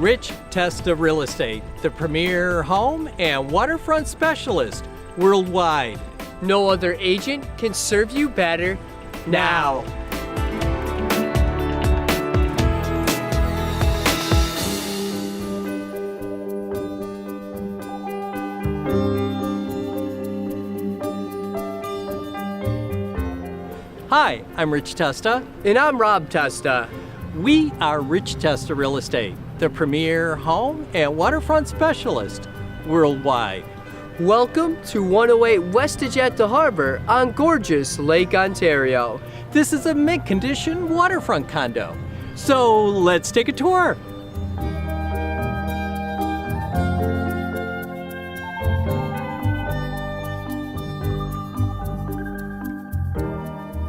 Rich Testa Real Estate, the premier home and waterfront specialist worldwide. No other agent can serve you better now. Hi, I'm Rich Testa. And I'm Rob Testa. We are Rich Testa Real Estate, the premier home and waterfront specialist worldwide. Welcome to 108 Westage at the Harbor on gorgeous Lake Ontario. This is a mint condition waterfront condo. So let's take a tour.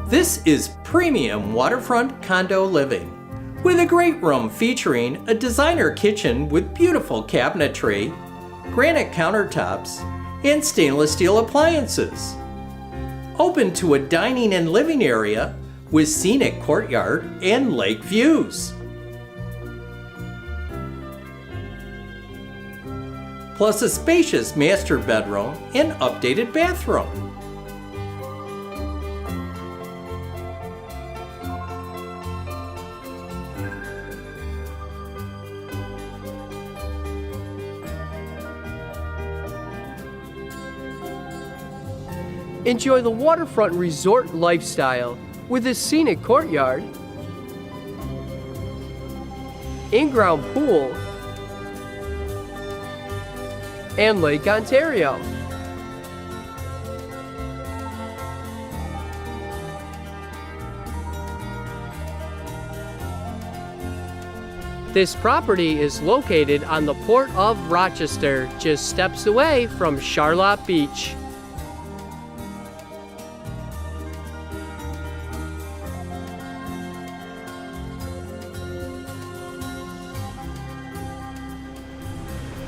This is premium waterfront condo living with a great room featuring a designer kitchen with beautiful cabinetry, granite countertops, and stainless steel appliances. Open to a dining and living area with scenic courtyard and lake views. Plus a spacious master bedroom and updated bathroom. Enjoy the waterfront resort lifestyle with a scenic courtyard, in-ground pool, and Lake Ontario. This property is located on the Port of Rochester, just steps away from Charlotte Beach.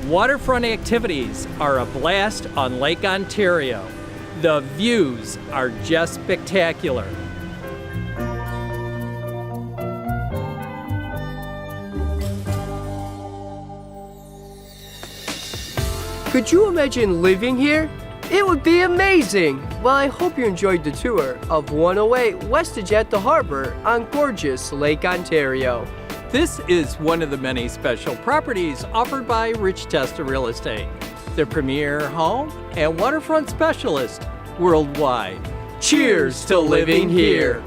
Waterfront activities are a blast on Lake Ontario. The views are just spectacular. Could you imagine living here? It would be amazing! Well, I hope you enjoyed the tour of 108 Westage at the Harbor on gorgeous Lake Ontario. This is one of the many special properties offered by Rich Testa Real Estate, the premier home and waterfront specialist worldwide. Cheers to living here!